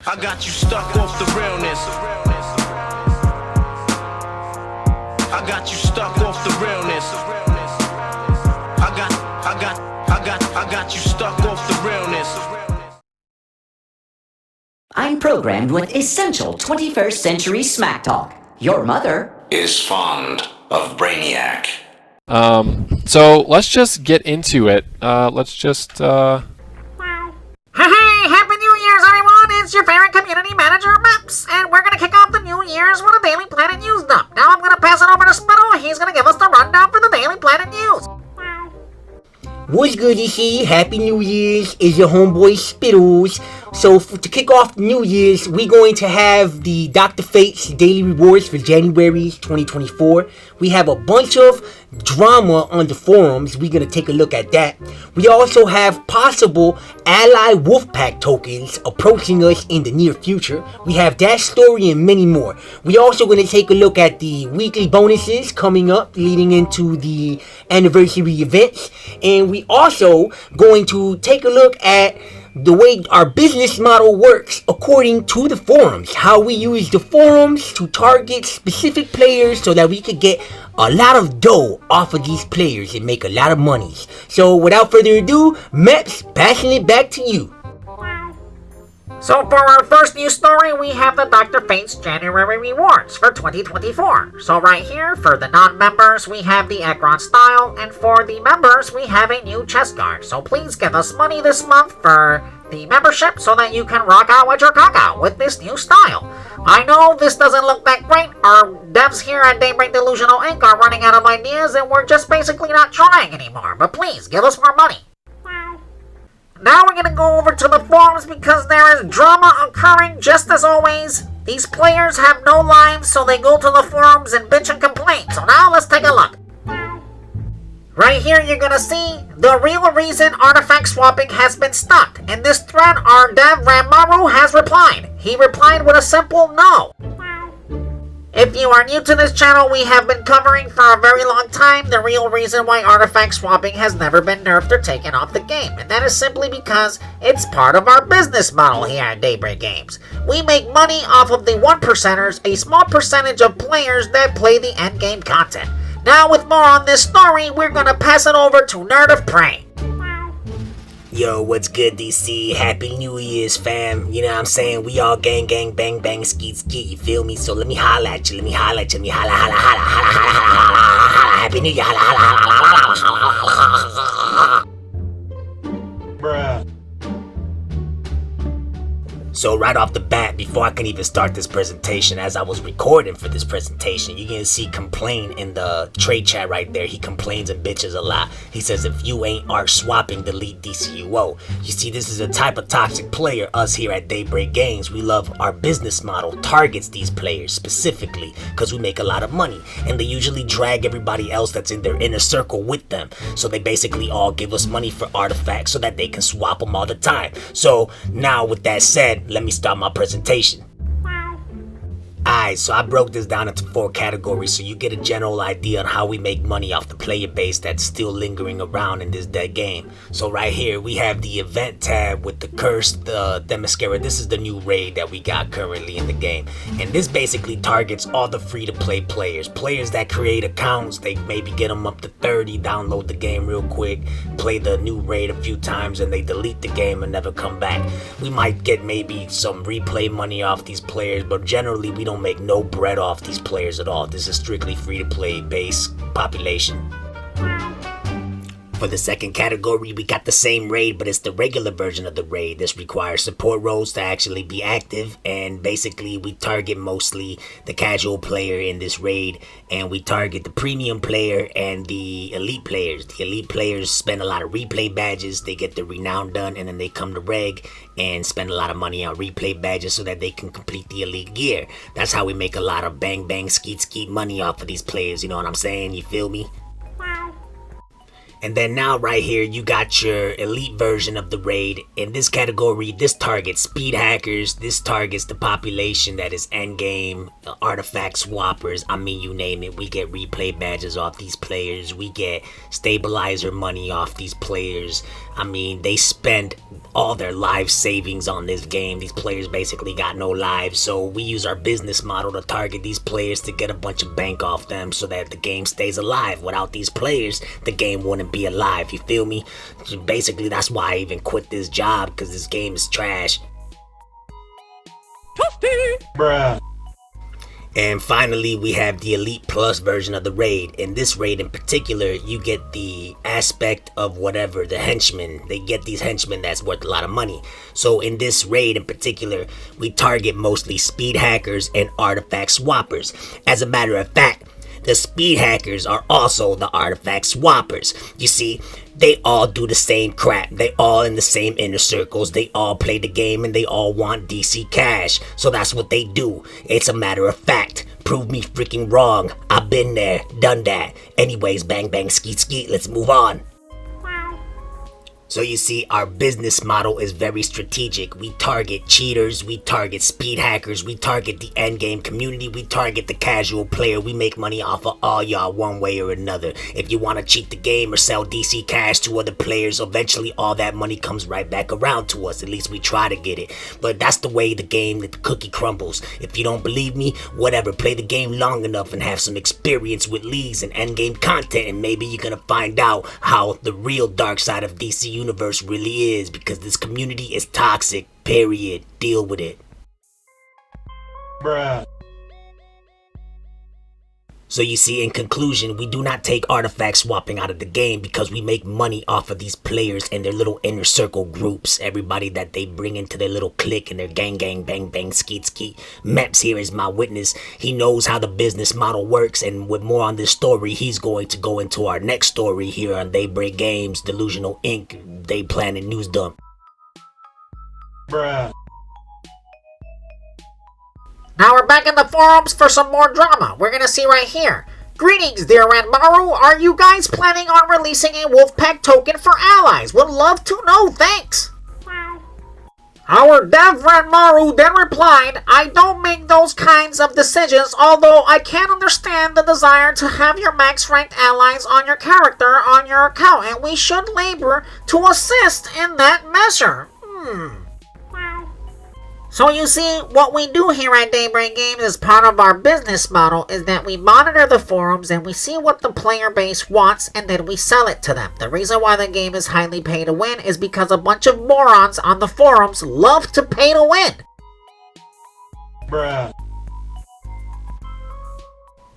I got you stuck off the realness. I got you stuck off the realness. I got you stuck off the realness. I'm programmed with essential 21st century smack talk. Your mother is fond of Brainiac. So let's just get into it. Hey, Happy New Year's, everyone! It's your favorite community manager, Maps, and we're gonna kick off the New Year's with a Daily Planet News dump. Now I'm gonna pass it over to Spittle. He's gonna give us the rundown for the Daily Planet News. What's good, DC? Happy New Year's. Is your homeboy Spittles. So to kick off New Year's, we're going to have the Dr. Fate's daily rewards for January 2024. We have a bunch of drama on the forums. We're going to take a look at that. We also have possible ally Wolfpack tokens approaching us in the near future. We have that story and many more. We also going to take a look at the weekly bonuses coming up leading into the anniversary events. And we also going to take a look at the way our business model works according to the forums. How we use the forums to target specific players so that we could get a lot of dough off of these players and make a lot of money. So without further ado, Meps, passing it back to you. So for our first news story, we have the Dr. Fate's January rewards for 2024. So right here, for the non-members, we have the Ekron style, and for the members, we have a new chest guard. So please give us money this month for the membership so that you can rock out with your cock out with this new style. I know this doesn't look that great. Our devs here at Daybreak Delusional Inc. are running out of ideas and we're just basically not trying anymore. But please, give us more money. Now we're gonna go over to the forums because there is drama occurring just as always. These players have no lives, so they go to the forums and bitch and complain. So now let's take a look. Right here you're gonna see the real reason artifact swapping has been stopped. In this thread, our dev Ramaru has replied. He replied with a simple no. If you are new to this channel, we have been covering for a very long time the real reason why artifact swapping has never been nerfed or taken off the game, and that is simply because it's part of our business model here at Daybreak Games. We make money off of the 1%ers, a small percentage of players that play the endgame content. Now with more on this story, we're gonna pass it over to Nerd of Prey. Yo, what's good, DC? Happy New Year's, fam. You know what I'm saying? We all gang, gang, bang, bang, skeet, skeet. You feel me? So let me holla at you. Let me holla at you. Let me holla, holla, holla, holla, holla, holla, holla, holla. Happy New Year. Holla, holla, holla, holla, holla, holla. Bruh. So right off the bat, before I can even start this presentation, as I was recording for this presentation, you're gonna see Complain in the trade chat right there. He complains and bitches a lot. He says, if you ain't arc swapping, delete DCUO. You see, this is a type of toxic player us here at Daybreak Games. We love our business model targets these players specifically because we make a lot of money. And they usually drag everybody else that's in their inner circle with them. So they basically all give us money for artifacts so that they can swap them all the time. So now with that said, let me start my presentation. Alright, so I broke this down into 4 categories so you get a general idea on how we make money off the player base that's still lingering around in this dead game. So right here, we have the event tab with the Cursed Themyscira. This is the new raid that we got currently in the game. And this basically targets all the free-to-play players. Players that create accounts, they maybe get them up to 30, download the game real quick, play the new raid a few times, and they delete the game and never come back. We might get maybe some replay money off these players, but generally we don't make no bread off these players at all. This is strictly free-to-play base population. For the second category, we got the same raid, but it's the regular version of the raid. This requires support roles to actually be active, and basically we target mostly the casual player in this raid, and we target the premium player and the elite players. The elite players spend a lot of replay badges, they get the renown done, and then they come to reg and spend a lot of money on replay badges so that they can complete the elite gear. That's how we make a lot of bang bang skeet skeet money off of these players, you know what I'm saying? You feel me? And then now right here, you got your elite version of the raid. In this category, this targets speed hackers. This targets the population that is endgame, artifact swappers. I mean, you name it. We get replay badges off these players. We get stabilizer money off these players. I mean, they spend all their life savings on this game. These players basically got no lives. So we use our business model to target these players to get a bunch of bank off them so that the game stays alive. Without these players, the game wouldn't be alive. You feel me? Basically, that's why I even quit this job, because this game is trash. Bruh. And finally, we have the Elite Plus version of the raid. In this raid in particular, you get the aspect of whatever, the henchmen. They get these henchmen that's worth a lot of money. So in this raid in particular, we target mostly speed hackers and artifact swappers. As a matter of fact, the speed hackers are also the artifact swappers. You see, they all do the same crap. They all in the same inner circles. They all play the game and they all want DC cash. So that's what they do. It's a matter of fact. Prove me freaking wrong. I've been there, done that. Anyways, bang bang skeet skeet, let's move on. So you see, our business model is very strategic. We target cheaters, we target speed hackers, we target the endgame community, we target the casual player. We make money off of all y'all one way or another. If you want to cheat the game or sell DC cash to other players, eventually all that money comes right back around to us. At least we try to get it. But that's the way the game, the cookie crumbles. If you don't believe me, whatever, play the game long enough and have some experience with leagues and endgame content, and maybe you're gonna find out how the real dark side of DC Universe really is, because this community is toxic, period. Deal with it. Bruh. So you see, in conclusion, we do not take artifact swapping out of the game because we make money off of these players and their little inner circle groups. Everybody that they bring into their little clique and their gang gang bang bang skeet skeet. Meps here is my witness. He knows how the business model works, and with more on this story, he's going to go into our next story here on Daybreak Games, Delusional Inc. They Planet News Dump. Bruh. Now we're back in the forums for some more drama. We're gonna see right here. Greetings, dear Ranmaru. Are you guys planning on releasing a Wolfpack token for allies? Would love to know, thanks. Our dev Ranmaru then replied, I don't make those kinds of decisions, although I can understand the desire to have your max ranked allies on your character on your account, and we should labor to assist in that measure. So you see, what we do here at Daybreak Games as part of our business model is that we monitor the forums and we see what the player base wants, and then we sell it to them. The reason why the game is highly pay to win is because a bunch of morons on the forums love to pay to win. Bruh.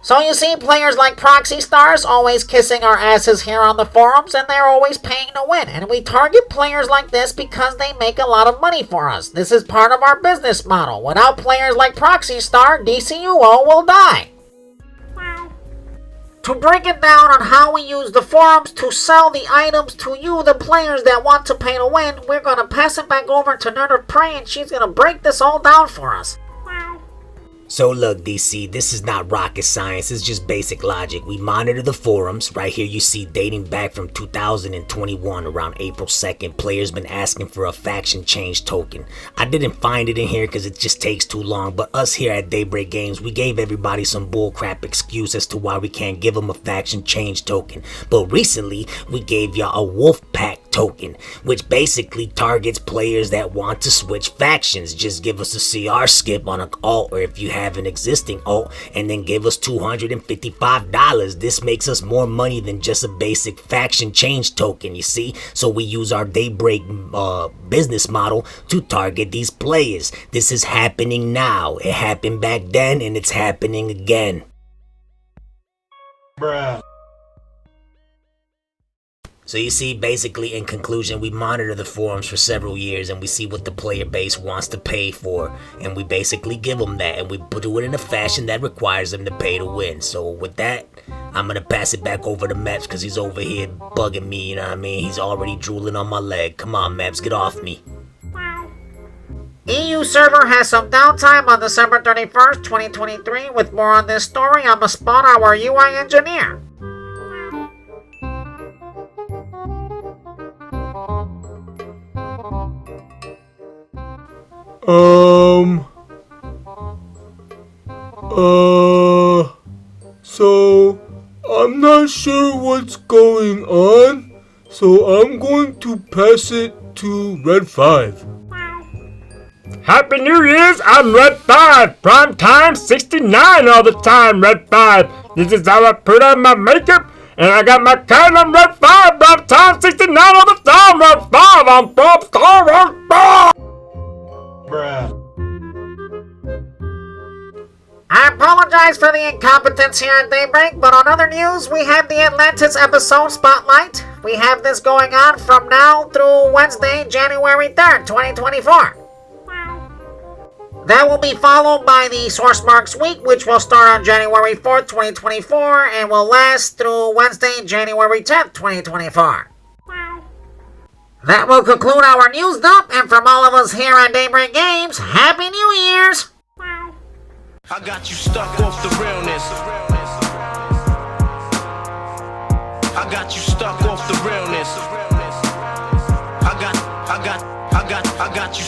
So you see, players like Proxy Stars always kissing our asses here on the forums, and they're always paying to win. And we target players like this because they make a lot of money for us. This is part of our business model. Without players like Proxy Star, DCUO will die. To break it down on how we use the forums to sell the items to you, the players that want to pay to win, we're going to pass it back over to Nerd of Prey, and she's going to break this all down for us. So look, DC, this is not rocket science, it's just basic logic. We monitor the forums. Right here you see, dating back from 2021, around April 2nd, players been asking for a faction change token. I didn't find it in here because it just takes too long, but us here at Daybreak Games, we gave everybody some bullcrap excuse as to why we can't give them a faction change token. But recently, we gave y'all a Wolfpack token, which basically targets players that want to switch factions. Just give us a CR skip on an alt, or if you have an existing alt, and then give us $255. This makes us more money than just a basic faction change token, you see? So we use our Daybreak business model to target these players. This is happening now. It happened back then, and it's happening again. Bruh. So you see, basically, in conclusion, we monitor the forums for several years and we see what the player base wants to pay for, and we basically give them that, and we do it in a fashion that requires them to pay to win. So with that, I'm gonna pass it back over to Maps because he's over here bugging me, you know what I mean? He's already drooling on my leg. Come on, Maps, get off me. EU server has some downtime on December 31st, 2023. With more on this story, I'm a spot our UI engineer. So I'm not sure what's going on, so I'm going to pass it to Red 5. Happy New Year's, I'm Red 5. Prime time 69 all the time, Red 5. This is how I put on my makeup, and I got my cane, I'm Red 5. Prime time 69 all the time, Red 5. I'm Pop Star Red 5. Bruh. I apologize for the incompetence here at Daybreak, but on other news, we have the Atlantis episode Spotlight. We have this going on from now through Wednesday, January 3rd, 2024. That will be followed by the Source Marks Week, which will start on January 4th, 2024, and will last through Wednesday, January 10th, 2024. That will conclude our news dump, and from all of us here at Daybreak Games, Happy New Year's! I got you stuck off the realness. I got you stuck off the realness. I got you